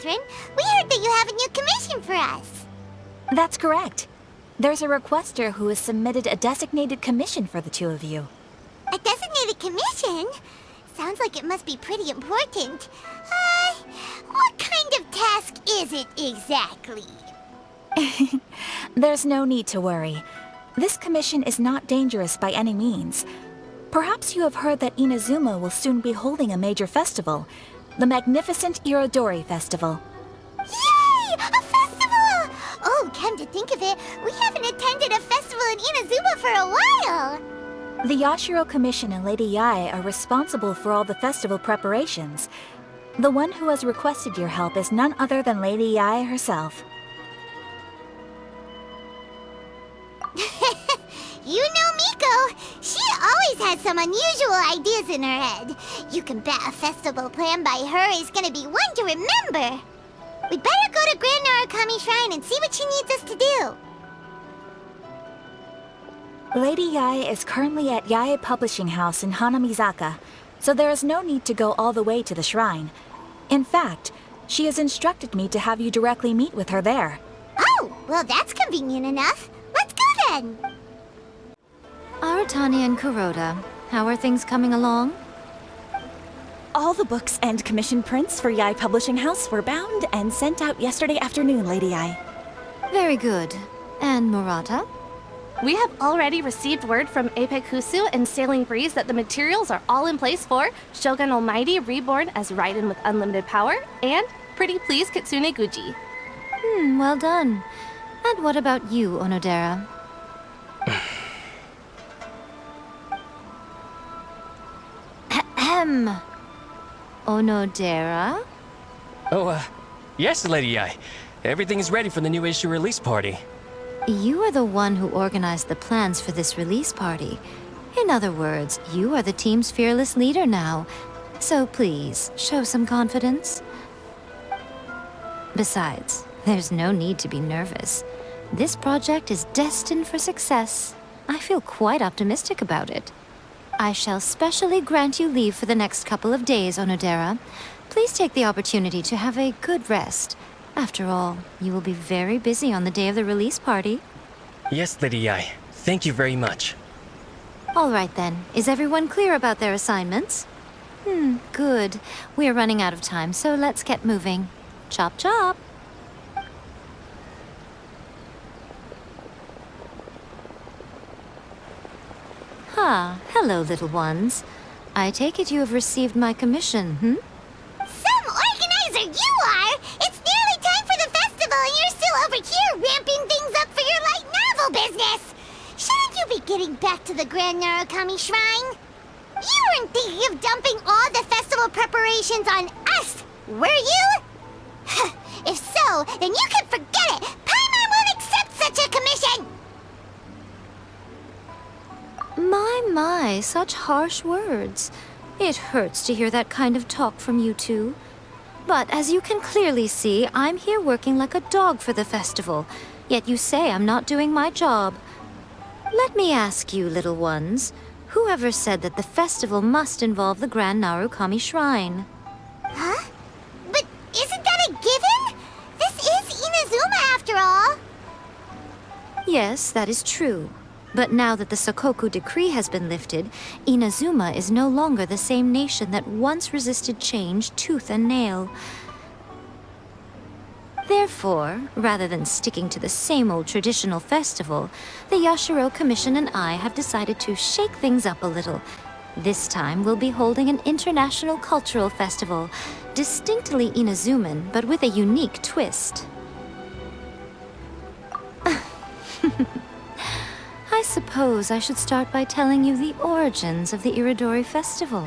Catherine. We heard that you have a new commission for us. That's correct. There's a requester who has submitted a designated commission for the two of you. A designated commission? Sounds like it must be pretty important. What kind of task is it exactly? There's no need to worry. This commission is not dangerous by any means. Perhaps you have heard that Inazuma will soon be holding a major festival, the magnificent Irodori Festival. Yay! A festival! Oh, come to think of it, we haven't attended a festival in Inazuma for a while! The Yashiro Commission and Lady Yae are responsible for all the festival preparations. The one who has requested your help is none other than Lady Yae herself. You know Miko, she always has some unusual ideas in her head. You can bet a festival planned by her is gonna be one to remember. We'd better go to Grand Narukami Shrine and see what she needs us to do. Lady Yae is currently at Yae Publishing House in Hanamizaka, so there is no need to go all the way to the shrine. In fact, she has instructed me to have you directly meet with her there. Oh, well that's convenient enough. Let's go then! Aratani and Kuroda, how are things coming along? All the books and commission prints for Yae Publishing House were bound and sent out yesterday afternoon, Lady Yae. Very good. And Murata? We have already received word from Apekusu and Sailing Breeze that the materials are all in place for Shogun Almighty Reborn as Raiden with Unlimited Power and Pretty Please Kitsune Guji. Well done. And what about you, Onodera? Ahem. Onodera? Oh, yes, Lady Yae. Everything is ready for the new issue release party. You are the one who organized the plans for this release party. In other words, you are the team's fearless leader now. So please, show some confidence. Besides, there's no need to be nervous. This project is destined for success. I feel quite optimistic about it. I shall specially grant you leave for the next couple of days, Onodera. Please take the opportunity to have a good rest. After all, you will be very busy on the day of the release party. Yes, Lady Yae. Thank you very much. All right then. Is everyone clear about their assignments? Good. We are running out of time, so let's get moving. Chop chop! Hello, little ones. I take it you have received my commission, Some organizer you are! It's nearly time for the festival and you're still over here ramping things up for your light novel business! Shouldn't you be getting back to the Grand Narukami Shrine? You weren't thinking of dumping all the festival preparations on us, were you? If so, then you can forget it! Paimon won't accept such a commission! My, such harsh words. It hurts to hear that kind of talk from you two. But as you can clearly see, I'm here working like a dog for the festival, yet you say I'm not doing my job. Let me ask you, little ones, whoever said that the festival must involve the Grand Narukami Shrine? Huh? But isn't that a given? This is Inazuma after all. Yes, that is true. But now that the Sokoku decree has been lifted, Inazuma is no longer the same nation that once resisted change tooth and nail. Therefore, rather than sticking to the same old traditional festival, the Yashiro Commission and I have decided to shake things up a little. This time we'll be holding an international cultural festival, distinctly Inazuman, but with a unique twist. I suppose I should start by telling you the origins of the Irodori festival.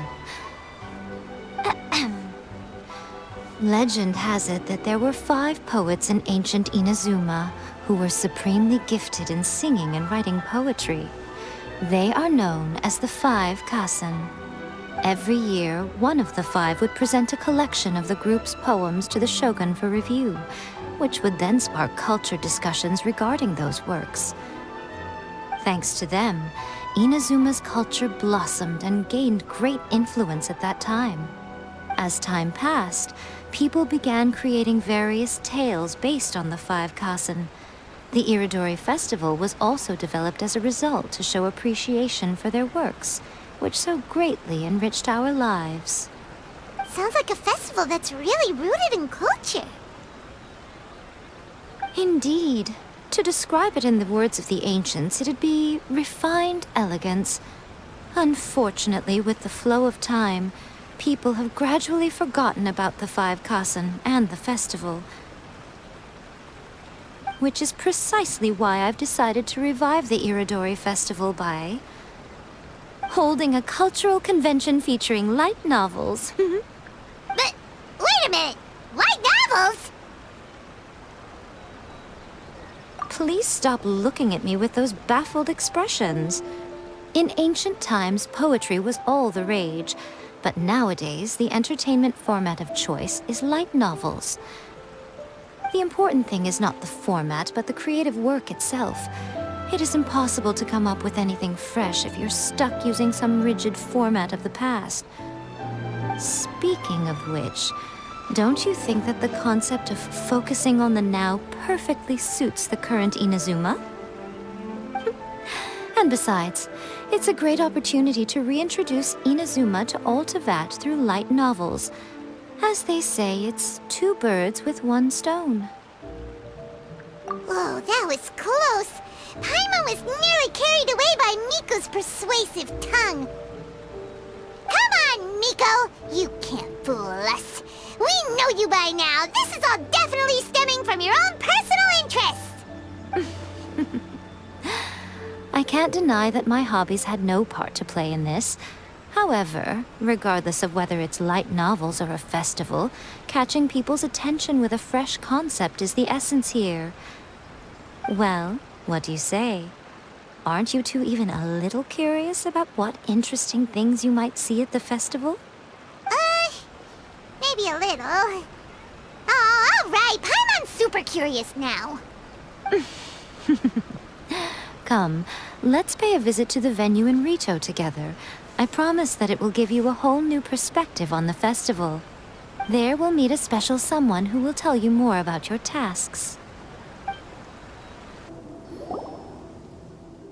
Legend has it that there were 5 poets in ancient Inazuma who were supremely gifted in singing and writing poetry. They are known as the 5 Kasen. Every year, one of the 5 would present a collection of the group's poems to the shogun for review, which would then spark culture discussions regarding those works. Thanks to them, Inazuma's culture blossomed and gained great influence at that time. as time passed, people began creating various tales based on the five Kasen. The Irodori festival was also developed as a result to show appreciation for their works, which so greatly enriched our lives. Sounds like a festival that's really rooted in culture. Indeed. To describe it in the words of the ancients, it'd be refined elegance. Unfortunately, with the flow of time, people have gradually forgotten about the five Kasen and the festival. Which is precisely why I've decided to revive the Irodori festival by holding a cultural convention featuring light novels. But, wait a minute! Light novels? Please stop looking at me with those baffled expressions. In ancient times, poetry was all the rage, but nowadays, the entertainment format of choice is light novels. The important thing is not the format, but the creative work itself. It is impossible to come up with anything fresh if you're stuck using some rigid format of the past. Speaking of which, don't you think that the concept of focusing on the now perfectly suits the current Inazuma? And besides, it's a great opportunity to reintroduce Inazuma to Altavat through light novels. As they say, it's two birds with one stone. Whoa, that was close. Paimon was nearly carried away by Miko's persuasive tongue. Come on, Miko! You can't fool us. We know you by now. This is all definitely stemming from your own personal interests. I can't deny that my hobbies had no part to play in this. However, regardless of whether it's light novels or a festival, catching people's attention with a fresh concept is the essence here. Well, what do you say? Aren't you two even a little curious about what interesting things you might see at the festival? Maybe a little. Oh, all right. Paimon's super curious now. Come, let's pay a visit to the venue in Rito together. I promise that it will give you a whole new perspective on the festival. There we'll meet a special someone who will tell you more about your tasks.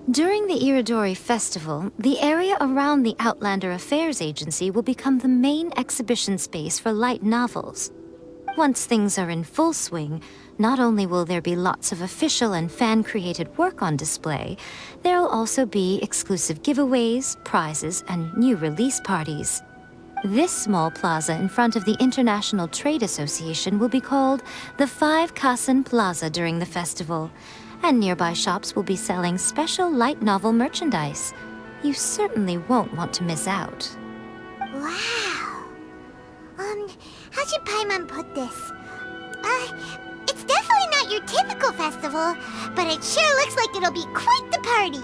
During the Irodori Festival, the area around the Outlander Affairs Agency will become the main exhibition space for light novels. Once things are in full swing, not only will there be lots of official and fan-created work on display, there'll also be exclusive giveaways, prizes, and new release parties. This small plaza in front of the International Trade Association will be called the Five Kasen Plaza during the festival, and nearby shops will be selling special light novel merchandise. You certainly won't want to miss out. Wow. How should Paimon put this? It's definitely not your typical festival, but it sure looks like it'll be quite the party.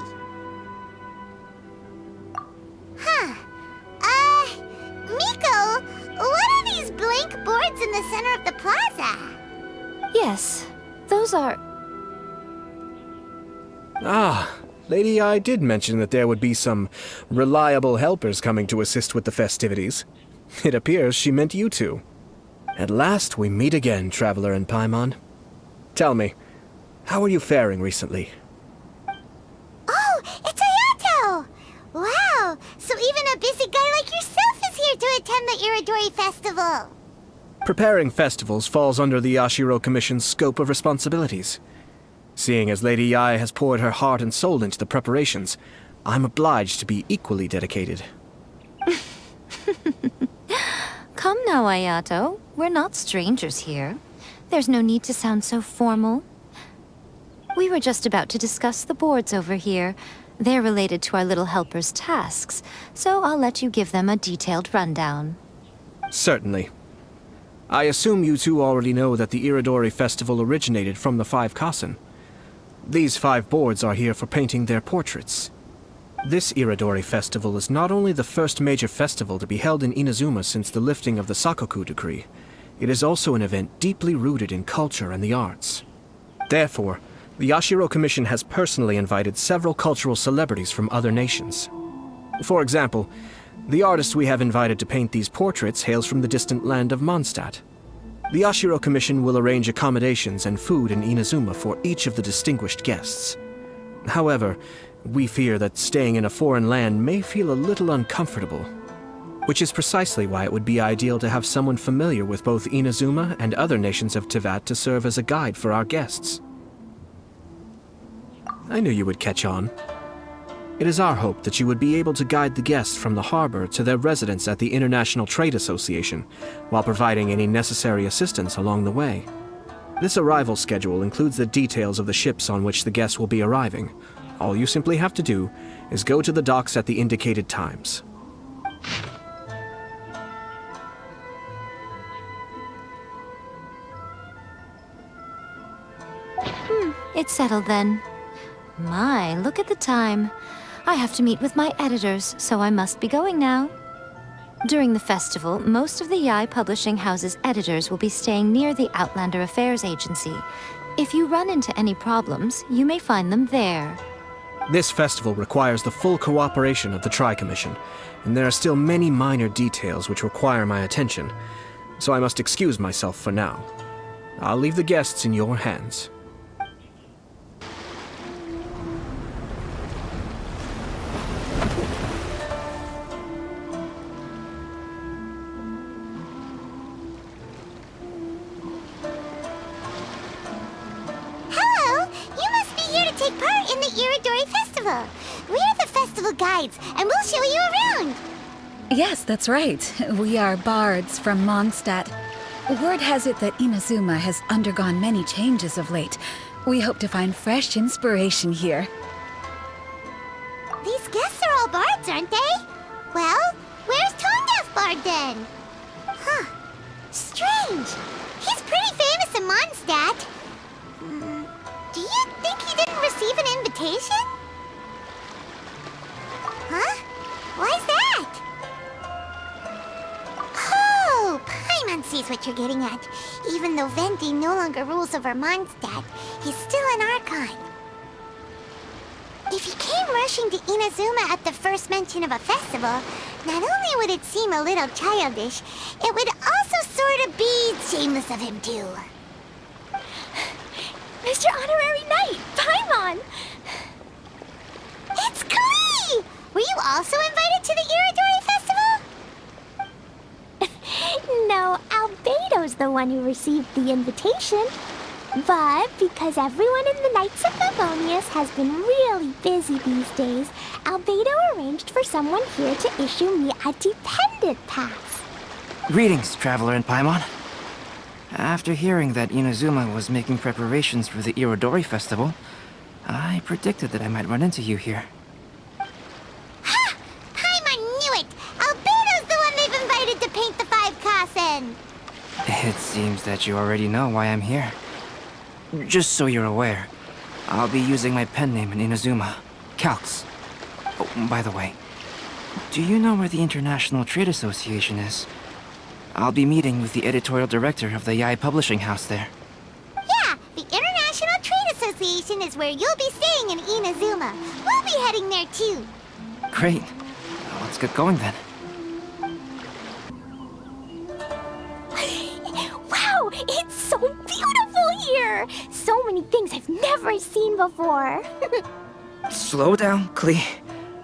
Huh. Miko, what are these blank boards in the center of the plaza? Yes, those are... Ah, Lady I did mention that there would be some reliable helpers coming to assist with the festivities. It appears she meant you two. At last we meet again, Traveler and Paimon. Tell me, how are you faring recently? Oh, it's Ayato! Wow, so even a busy guy like yourself is here to attend the Irodori Festival. Preparing festivals falls under the Yashiro Commission's scope of responsibilities. Seeing as Lady Yae has poured her heart and soul into the preparations, I'm obliged to be equally dedicated. Come now, Ayato. We're not strangers here. There's no need to sound so formal. We were just about to discuss the boards over here. They're related to our little helper's tasks, so I'll let you give them a detailed rundown. Certainly. I assume you two already know that the Irodori Festival originated from the Five Kasen. These 5 boards are here for painting their portraits. This Irodori Festival is not only the first major festival to be held in Inazuma since the lifting of the Sakoku decree, it is also an event deeply rooted in culture and the arts. Therefore, the Yashiro Commission has personally invited several cultural celebrities from other nations. For example, The artist we have invited to paint these portraits hails from the distant land of Mondstadt. The Ashiro Commission will arrange accommodations and food in Inazuma for each of the distinguished guests. However, we fear that staying in a foreign land may feel a little uncomfortable, which is precisely why it would be ideal to have someone familiar with both Inazuma and other nations of Teyvat to serve as a guide for our guests. I knew you would catch on. It is our hope that you would be able to guide the guests from the harbor to their residence at the International Trade Association, while providing any necessary assistance along the way. This arrival schedule includes the details of the ships on which the guests will be arriving. All you simply have to do is go to the docks at the indicated times. It's settled then. My, look at the time. I have to meet with my editors, so I must be going now. During the festival, most of the Yae Publishing House's editors will be staying near the Outlander Affairs Agency. If you run into any problems, you may find them there. This festival requires the full cooperation of the Tri-Commission, and there are still many minor details which require my attention, so I must excuse myself for now. I'll leave the guests in your hands. Hello! You must be here to take part in the Irodori Festival. We're the festival guides, and we'll show you around. Yes, that's right. We are bards from Mondstadt. Word has it that Inazuma has undergone many changes of late. We hope to find fresh inspiration here. These guests are all bards, aren't they? Well, where's Tone-Deaf Bard then? Huh. Strange. He's pretty famous in Mondstadt. Do you think he didn't receive an invitation? Huh? Why's that? Oh, Paimon sees what you're getting at. Even though Venti no longer rules over Mondstadt, he's still an Archon. If he came rushing to Inazuma at the first mention of a festival, not only would it seem a little childish, it would also sort of be shameless of him too. Mr. Honorary Knight, Paimon! It's Klee! Were you also invited to the Irodori Festival? No, Albedo's the one who received the invitation. But because everyone in the Knights of Favonius has been really busy these days, Albedo arranged for someone here to issue me a dependent pass. Greetings, Traveler and Paimon. After hearing that Inazuma was making preparations for the Irodori Festival, I predicted that I might run into you here. Ha! Paimon knew it! Albedo's the one they've invited to paint the 5 Kasen! It seems that you already know why I'm here. Just so you're aware, I'll be using my pen name in Inazuma, Calx. Oh, by the way, do you know where the International Trade Association is? I'll be meeting with the editorial director of the Yae Publishing House there. Yeah, the International Trade Association is where you'll be staying in Inazuma. We'll be heading there too. Great. Let's get going then. Wow, it's so beautiful here! So many things I've never seen before. Slow down, Klee.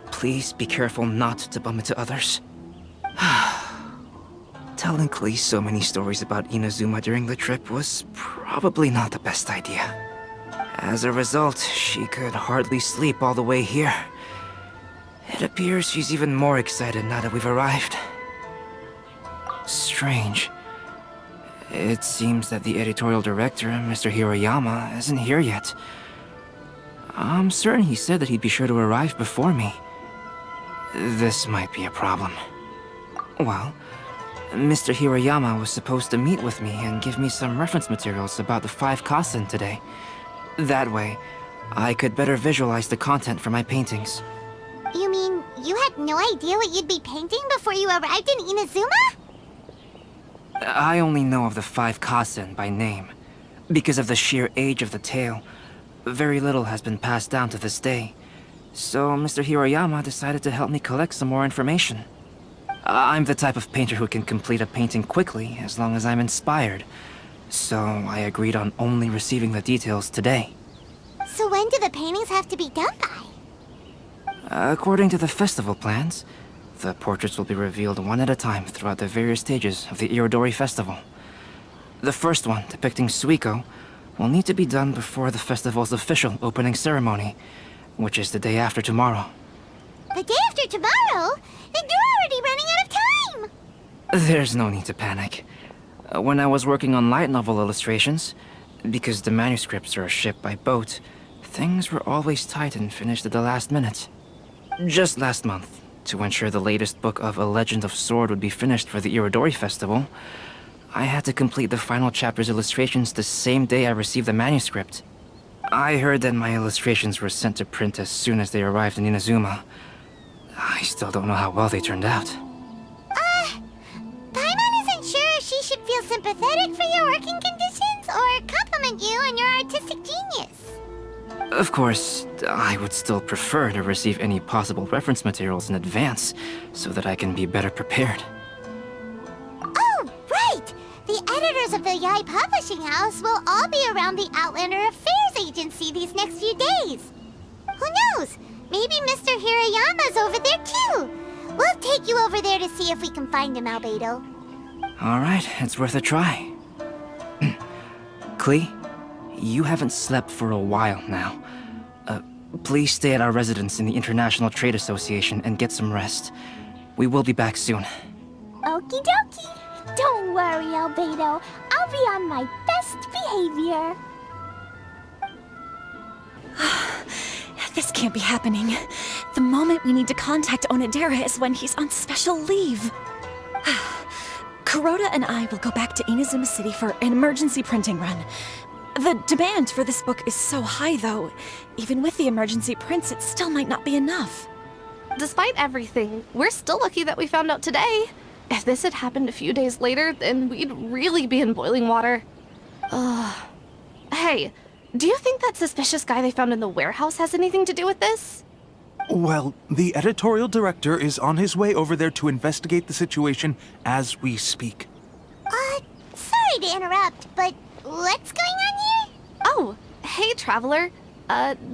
Please be careful not to bump into others. Telling Klee so many stories about Inazuma during the trip was probably not the best idea. As a result, she could hardly sleep all the way here. It appears she's even more excited now that we've arrived. Strange. It seems that the editorial director, Mr. Hiroyama, isn't here yet. I'm certain he said that he'd be sure to arrive before me. This might be a problem. Well, Mr. Hiroyama was supposed to meet with me and give me some reference materials about the 5 Kasen today. That way, I could better visualize the content for my paintings. You mean you had no idea what you'd be painting before you arrived in Inazuma? I only know of the 5 Kasen by name. Because of the sheer age of the tale, very little has been passed down to this day. So Mr. Hiroyama decided to help me collect some more information. I'm the type of painter who can complete a painting quickly as long as I'm inspired. So I agreed on only receiving the details today. So when do the paintings have to be done by? According to the festival plans, the portraits will be revealed one at a time throughout the various stages of the Irodori festival. The first one, depicting Suiko, will need to be done before the festival's official opening ceremony, which is the day after tomorrow. The day after tomorrow? Then you're already running out of time! There's no need to panic. When I was working on light novel illustrations, because the manuscripts are shipped by boat, things were always tight and finished at the last minute. Just last month, to ensure the latest book of A Legend of Sword would be finished for the Irodori Festival, I had to complete the final chapter's illustrations the same day I received the manuscript. I heard that my illustrations were sent to print as soon as they arrived in Inazuma. I still don't know how well they turned out. Paimon isn't sure if she should feel sympathetic for your working conditions or compliment you on your artistic genius. Of course, I would still prefer to receive any possible reference materials in advance, so that I can be better prepared. Oh, right! The editors of the Yai Publishing House will all be around the Outlander Affairs Agency these next few days. Who knows? Maybe Mr. Hirayama's over there too. We'll take you over there to see if we can find him, Albedo. Alright, it's worth a try. Klee, you haven't slept for a while now. Please stay at our residence in the International Trade Association and get some rest. We will be back soon. Okie dokie. Don't worry, Albedo. I'll be on my best behavior. This can't be happening. The moment we need to contact Onodera is when he's on special leave. Kuroda and I will go back to Inazuma City for an emergency printing run. The demand for this book is so high, though. Even with the emergency prints, it still might not be enough. Despite everything, we're still lucky that we found out today. If this had happened a few days later, then we'd really be in boiling water. Hey, do you think that suspicious guy they found in the warehouse has anything to do with this? Well, the editorial director is on his way over there to investigate the situation as we speak. Sorry to interrupt, but what's going on here? Oh, hey, Traveler.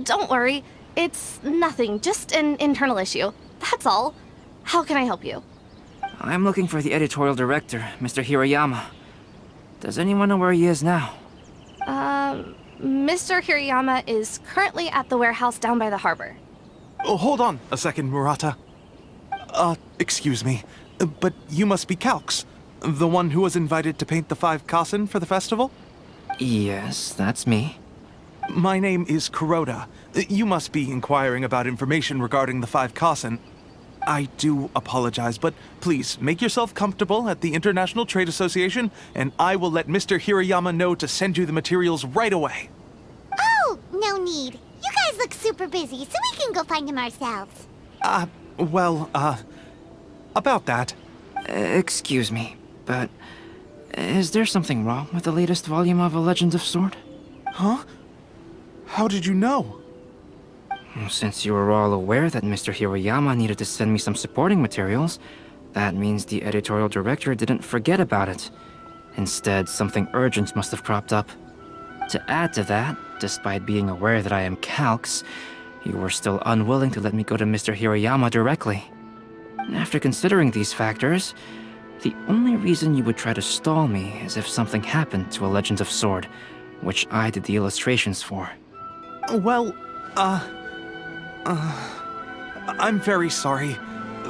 Don't worry. It's nothing, just an internal issue. That's all. How can I help you? I'm looking for the editorial director, Mr. Hirayama. Does anyone know where he is now? Mr. Hirayama is currently at the warehouse down by the harbor. Oh, hold on a second, Murata. Excuse me, but you must be Calx, the one who was invited to paint the 5 Kasen for the festival? Yes, that's me. My name is Kuroda. You must be inquiring about information regarding the 5 Kasen. I do apologize, but please make yourself comfortable at the International Trade Association, and I will let Mr. Hirayama know to send you the materials right away. Oh, no need. You guys look super busy, so we can go find him ourselves. About that. Excuse me, but is there something wrong with the latest volume of A Legend of Sword? Huh? How did you know? Since you were all aware that Mr. Hirayama needed to send me some supporting materials, that means the editorial director didn't forget about it. Instead, something urgent must have cropped up. To add to that, despite being aware that I am Calx, you were still unwilling to let me go to Mr. Hirayama directly. After considering these factors, the only reason you would try to stall me is if something happened to A Legend of Sword, which I did the illustrations for. Well, I'm very sorry.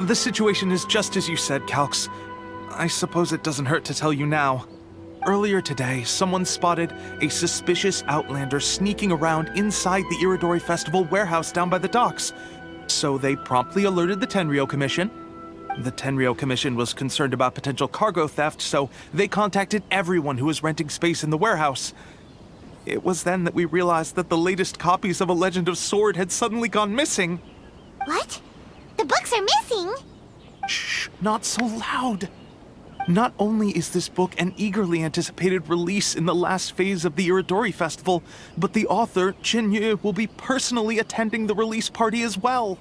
The situation is just as you said, Calx. I suppose it doesn't hurt to tell you now. Earlier today, someone spotted a suspicious outlander sneaking around inside the Irodori Festival warehouse down by the docks. So they promptly alerted the Tenryou Commission. The Tenryou Commission was concerned about potential cargo theft, so they contacted everyone who was renting space in the warehouse. It was then that we realized that the latest copies of A Legend of Sword had suddenly gone missing. What? The books are missing? Shh, not so loud. Not only is this book an eagerly anticipated release in the last phase of the Irodori Festival, but the author, Jinyu, will be personally attending the release party as well.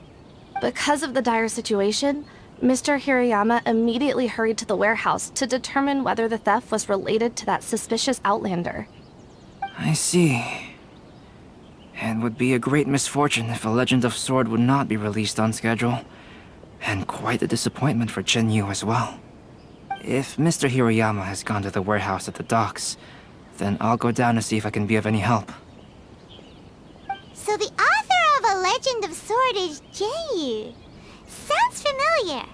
Because of the dire situation, Mr. Hirayama immediately hurried to the warehouse to determine whether the theft was related to that suspicious outlander. I see. It would be a great misfortune if a Legend of Sword would not be released on schedule. And quite a disappointment for Chen Yu as well. If Mr. Hirayama has gone to the warehouse at the docks, then I'll go down to see if I can be of any help. So the author of A Legend of Sword is Yu. Sounds familiar.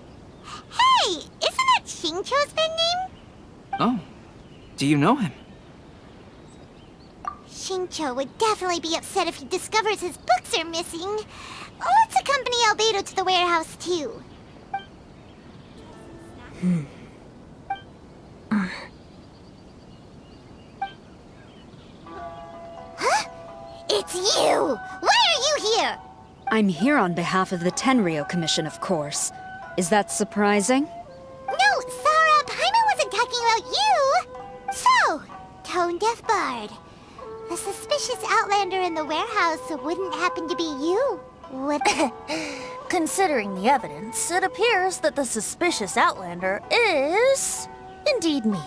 Hey, isn't that Xingqiu's pen name? Oh, do you know him? Xingqiu would definitely be upset if he discovers his books are missing. Let's accompany Albedo to the warehouse, too. Huh? It's you! Why are you here? I'm here on behalf of the Tenryo Commission, of course. Is that surprising? No, Sarah, Paimon wasn't talking about you! So, tone-deaf bard. The suspicious outlander in the warehouse wouldn't happen to be you, would it? Considering the evidence, it appears that the suspicious outlander is indeed me.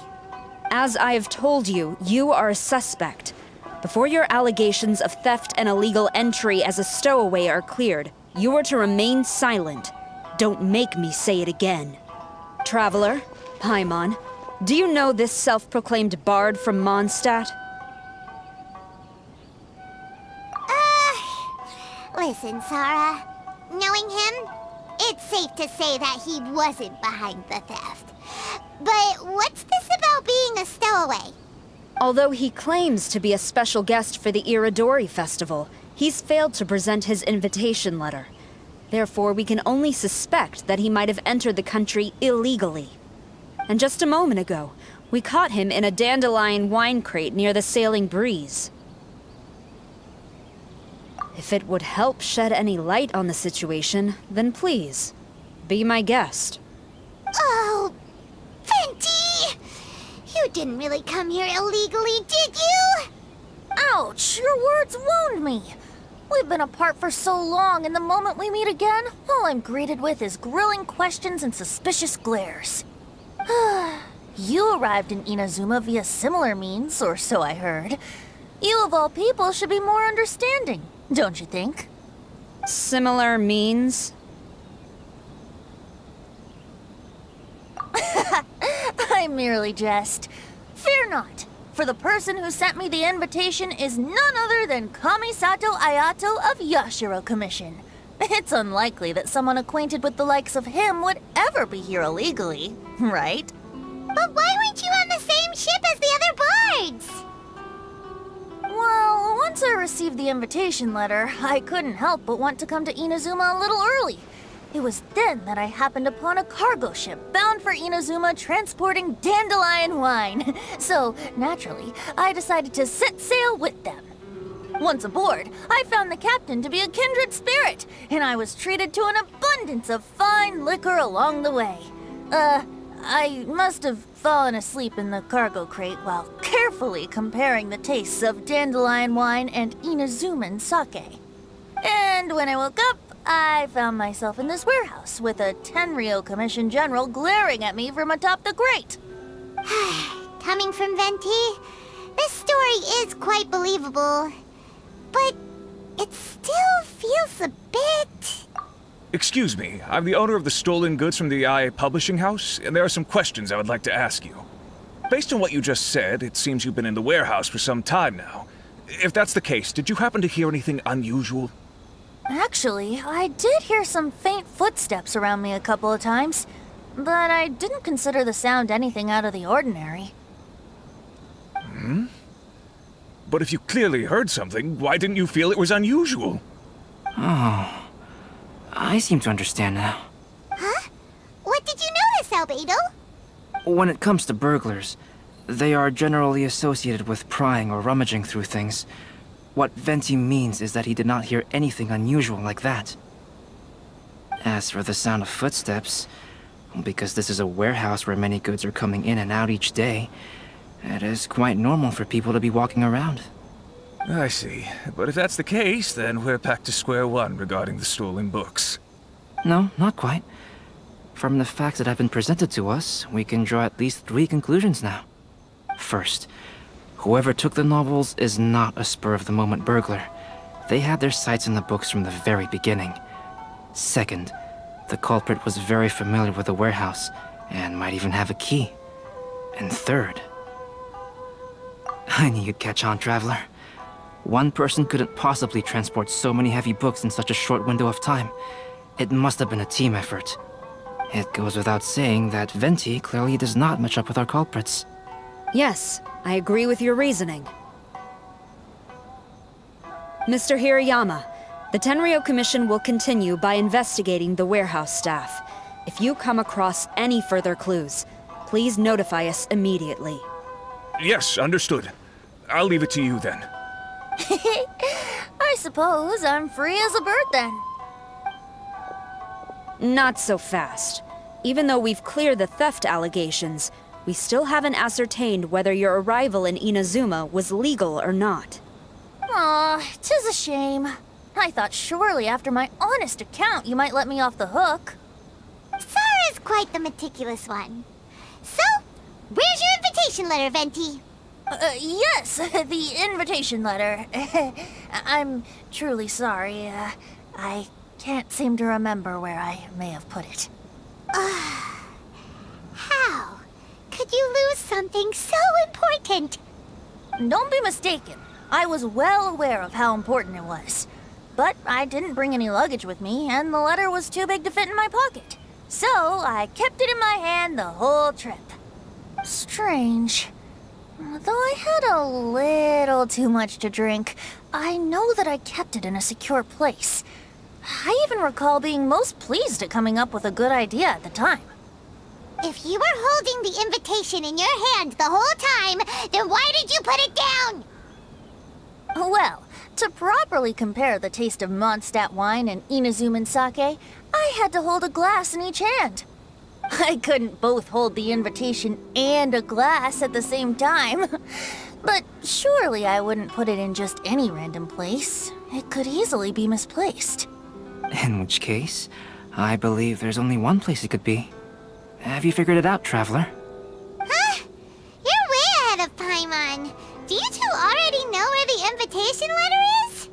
As I have told you, you are a suspect. Before your allegations of theft and illegal entry as a stowaway are cleared, you are to remain silent. Don't make me say it again. Traveler, Paimon, do you know this self-proclaimed bard from Mondstadt? Listen, Sarah. Knowing him, it's safe to say that he wasn't behind the theft. But what's this about being a stowaway? Although he claims to be a special guest for the Irodori festival, he's failed to present his invitation letter. Therefore, we can only suspect that he might have entered the country illegally. And just a moment ago, we caught him in a dandelion wine crate near the Sailing Breeze. If it would help shed any light on the situation, then please, be my guest. Oh, Venti! You didn't really come here illegally, did you? Ouch, your words wound me. We've been apart for so long, and the moment we meet again, all I'm greeted with is grilling questions and suspicious glares. You arrived in Inazuma via similar means, or so I heard. You of all people should be more understanding, don't you think? Similar means? I merely jest. Fear not, for the person who sent me the invitation is none other than Kamisato Ayato of Yashiro Commission. It's unlikely that someone acquainted with the likes of him would ever be here illegally, right? But why weren't you on the same ship as the other bards? Well, once I received the invitation letter, I couldn't help but want to come to Inazuma a little early. It was then that I happened upon a cargo ship bound for Inazuma transporting dandelion wine. So, naturally, I decided to set sail with them. Once aboard, I found the captain to be a kindred spirit, and I was treated to an abundance of fine liquor along the way. I must have fallen asleep in the cargo crate while carefully comparing the tastes of dandelion wine and Inazuman sake. And when I woke up, I found myself in this warehouse with a Tenryo Commission general glaring at me from atop the grate. Coming from Venti, this story is quite believable. But it still feels a bit... Excuse me, I'm the owner of the stolen goods from the IA publishing house, and there are some questions I would like to ask you. Based on what you just said, it seems you've been in the warehouse for some time now. If that's the case, did you happen to hear anything unusual? Actually, I did hear some faint footsteps around me a couple of times, but I didn't consider the sound anything out of the ordinary. But if you clearly heard something, why didn't you feel it was unusual? Oh, I seem to understand now. Huh? What did you notice, Albedo? When it comes to burglars, they are generally associated with prying or rummaging through things. What Venti means is that he did not hear anything unusual like that. As for the sound of footsteps, because this is a warehouse where many goods are coming in and out each day, it is quite normal for people to be walking around. I see. But if that's the case, then we're back to square one regarding the stolen books. No, not quite. From the facts that have been presented to us, we can draw at least 3 conclusions now. First, whoever took the novels is not a spur-of-the-moment burglar. They had their sights on the books from the very beginning. Second, the culprit was very familiar with the warehouse, and might even have a key. And third... I knew you'd catch on, Traveler. One person couldn't possibly transport so many heavy books in such a short window of time. It must have been a team effort. It goes without saying that Venti clearly does not match up with our culprits. Yes, I agree with your reasoning. Mr. Hirayama, the Tenryo Commission will continue by investigating the warehouse staff. If you come across any further clues, please notify us immediately. Yes, understood. I'll leave it to you then. I suppose I'm free as a bird then. Not so fast. Even though we've cleared the theft allegations, we still haven't ascertained whether your arrival in Inazuma was legal or not. Aw, 'tis a shame. I thought surely after my honest account you might let me off the hook. Sara's quite the meticulous one. So, where's your invitation letter, Venti? Yes, the invitation letter. I'm truly sorry. I can't seem to remember where I may have put it. How could you lose something so important? Don't be mistaken. I was well aware of how important it was. But I didn't bring any luggage with me, and the letter was too big to fit in my pocket. So I kept it in my hand the whole trip. Strange. Though I had a little too much to drink, I know that I kept it in a secure place. I even recall being most pleased at coming up with a good idea at the time. If you were holding the invitation in your hand the whole time, then why did you put it down? Well, to properly compare the taste of Mondstadt wine and Inazuman sake, I had to hold a glass in each hand. I couldn't both hold the invitation and a glass at the same time. But surely I wouldn't put it in just any random place. It could easily be misplaced. In which case, I believe there's only one place it could be. Have you figured it out, Traveler? Huh? You're way ahead of Paimon. Do you two already know where the invitation letter is?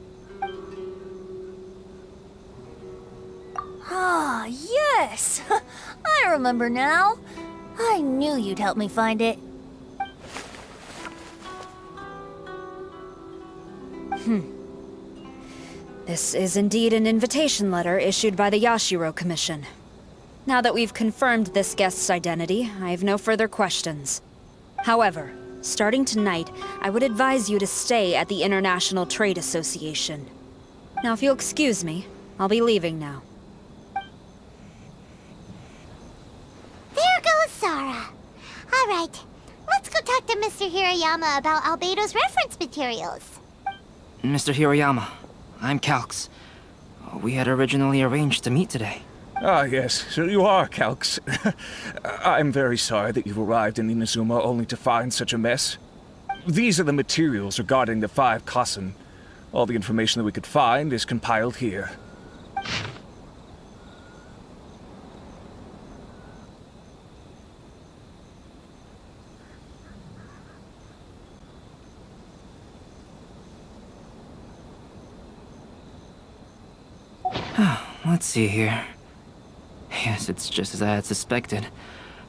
Ah, yes! I remember now. I knew you'd help me find it. This is indeed an invitation letter issued by the Yashiro Commission. Now that we've confirmed this guest's identity, I have no further questions. However, starting tonight, I would advise you to stay at the International Trade Association. Now, if you'll excuse me, I'll be leaving now. There goes Sara. All right, let's go talk to Mr. Hirayama about Albedo's reference materials. Mr. Hirayama, I'm Calx. We had originally arranged to meet today. Ah, yes, so you are Calx. I'm very sorry that you've arrived in Inazuma only to find such a mess. These are the materials regarding the 5 Kassen. All the information that we could find is compiled here. Let's see here. Yes, it's just as I had suspected.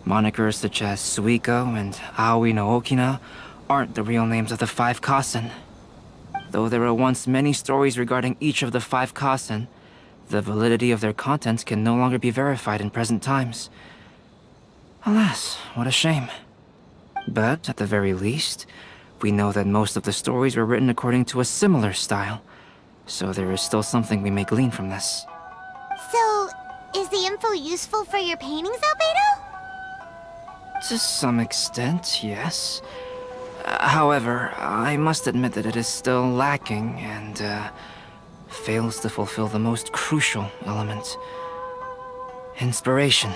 Monikers such as Suiko and Aoi no Okina aren't the real names of the 5 Kassen. Though there were once many stories regarding each of the 5 Kassen, the validity of their contents can no longer be verified in present times. Alas, what a shame. But at the very least, we know that most of the stories were written according to a similar style, so there is still something we may glean from this. So, is the info useful for your paintings, Albedo? To some extent, yes. However, I must admit that it is still lacking and fails to fulfill the most crucial element. Inspiration.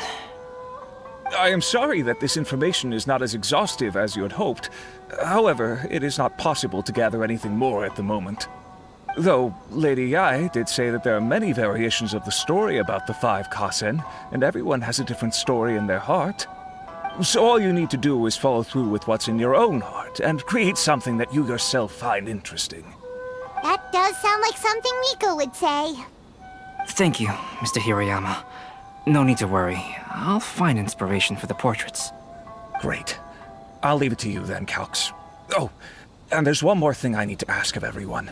I am sorry that this information is not as exhaustive as you had hoped. However, it is not possible to gather anything more at the moment. Though Lady Yai did say that there are many variations of the story about the 5 Kasen, and everyone has a different story in their heart. So all you need to do is follow through with what's in your own heart, and create something that you yourself find interesting. That does sound like something Miko would say. Thank you, Mr. Hiroyama. No need to worry. I'll find inspiration for the portraits. Great. I'll leave it to you then, Calx. Oh, and there's one more thing I need to ask of everyone.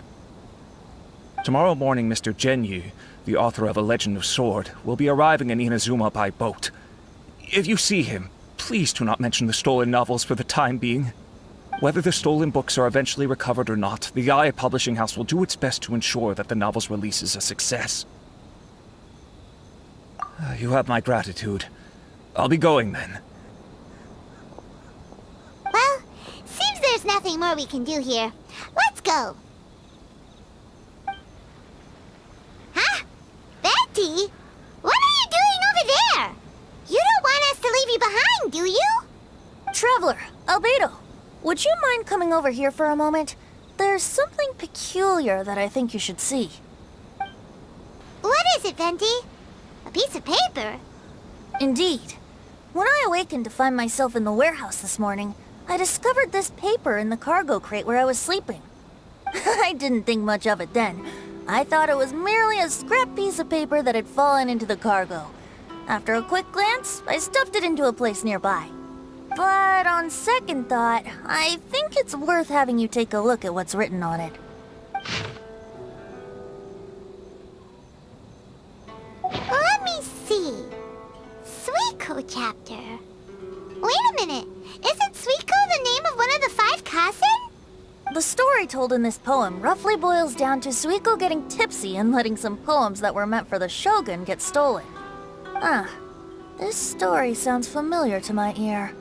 Tomorrow morning, Mr. Genyu, the author of A Legend of Sword, will be arriving in Inazuma by boat. If you see him, please do not mention the stolen novels for the time being. Whether the stolen books are eventually recovered or not, the Ayato Publishing House will do its best to ensure that the novel's release is a success. You have my gratitude. I'll be going then. Well, seems there's nothing more we can do here. Let's go. Huh? Betty? What are you doing over there? You don't want us to leave you behind, do you? Traveler, Albedo, would you mind coming over here for a moment? There's something peculiar that I think you should see. What is it, Venti? A piece of paper? Indeed. When I awakened to find myself in the warehouse this morning, I discovered this paper in the cargo crate where I was sleeping. I didn't think much of it then. I thought it was merely a scrap piece of paper that had fallen into the cargo. After a quick glance, I stuffed it into a place nearby. But on second thought, I think it's worth having you take a look at what's written on it. Let me see. Suiko chapter. Wait a minute. Isn't Suiko the name of one of the 5 Kasen? The story told in this poem roughly boils down to Suiko getting tipsy and letting some poems that were meant for the shogun get stolen. This story sounds familiar to my ear.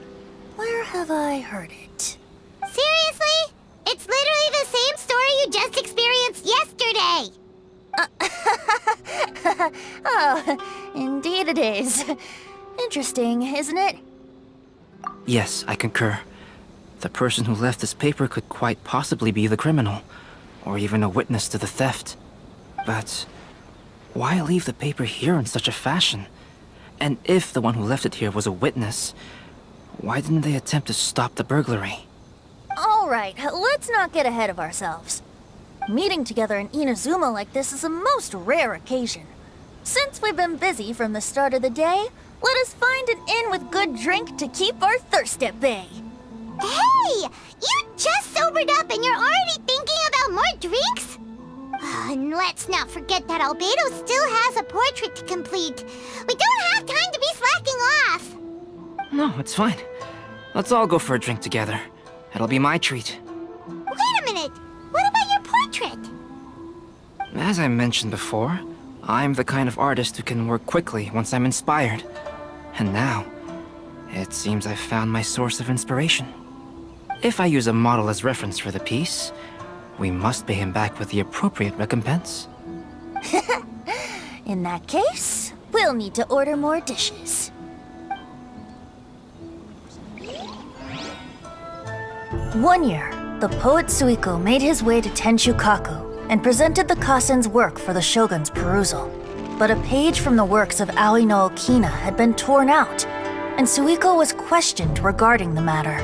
Where have I heard it? Seriously? It's literally the same story you just experienced yesterday. Oh, indeed it is. Interesting, isn't it? Yes, I concur. The person who left this paper could quite possibly be the criminal, or even a witness to the theft. But why leave the paper here in such a fashion? And if the one who left it here was a witness, why didn't they attempt to stop the burglary? All right, let's not get ahead of ourselves. Meeting together in Inazuma like this is a most rare occasion. Since we've been busy from the start of the day, let us find an inn with good drink to keep our thirst at bay. Hey! You just sobered up and you're already thinking about more drinks? And let's not forget that Albedo still has a portrait to complete. We don't have time to be slacking off. No, it's fine. Let's all go for a drink together. It'll be my treat. Wait a minute. What about your portrait? As I mentioned before, I'm the kind of artist who can work quickly once I'm inspired. And now, it seems I've found my source of inspiration. If I use a model as reference for the piece, we must pay him back with the appropriate recompense. In that case, we'll need to order more dishes. One year, the poet Suiko made his way to Tenshukaku and presented the Kasen's work for the shogun's perusal. But a page from the works of Aoi no Okina had been torn out, and Suiko was questioned regarding the matter.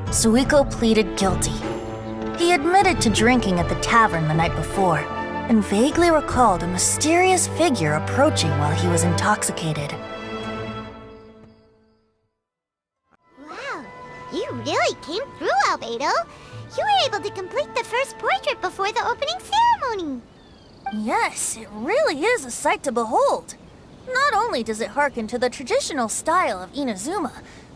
Suiko pleaded guilty. He admitted to drinking at the tavern the night before, and vaguely recalled a mysterious figure approaching while he was intoxicated. Wow, you really came through, Albedo. You were able to complete the first portrait before the opening ceremony. Yes, it really is a sight to behold. Not only does it harken to the traditional style of Inazuma,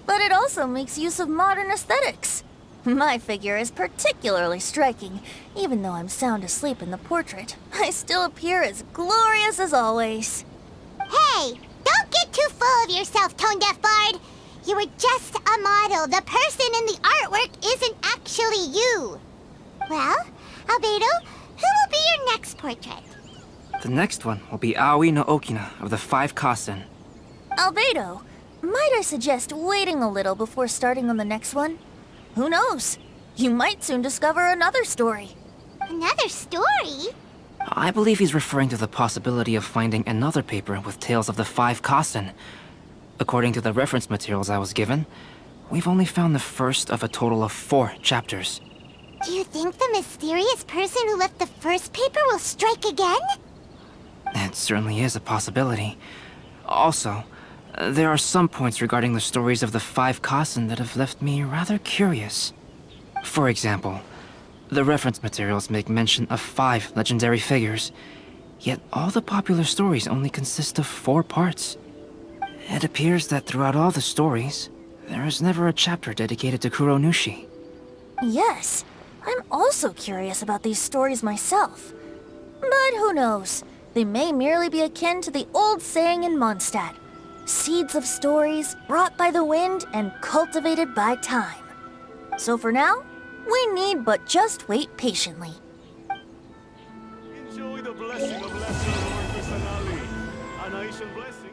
but it also makes use of modern aesthetics. My figure is particularly striking. Even though I'm sound asleep in the portrait, I still appear as glorious as always. Hey, don't get too full of yourself, tone-deaf bard. You were just a model. The person in the artwork isn't actually you. Well, Albedo, who will be your next portrait? The next one will be Aoi no Okina of the 5 Kasen. Albedo, might I suggest waiting a little before starting on the next one? Who knows? You might soon discover another story. Another story? I believe he's referring to the possibility of finding another paper with tales of the 5 Kasen. According to the reference materials I was given, we've only found the first of a total of 4 chapters. Do you think the mysterious person who left the first paper will strike again? It certainly is a possibility. Also, there are some points regarding the stories of the 5 Kasen that have left me rather curious. For example, the reference materials make mention of 5 legendary figures, yet all the popular stories only consist of 4 parts. It appears that throughout all the stories, there is never a chapter dedicated to Kuronushi. Yes, I'm also curious about these stories myself. But who knows? They may merely be akin to the old saying in Mondstadt. Seeds of stories brought by the wind and cultivated by time. So for now, we need but just wait patiently. Enjoy the blessing of Lesser Lord Kusanali. An Aishan blessing.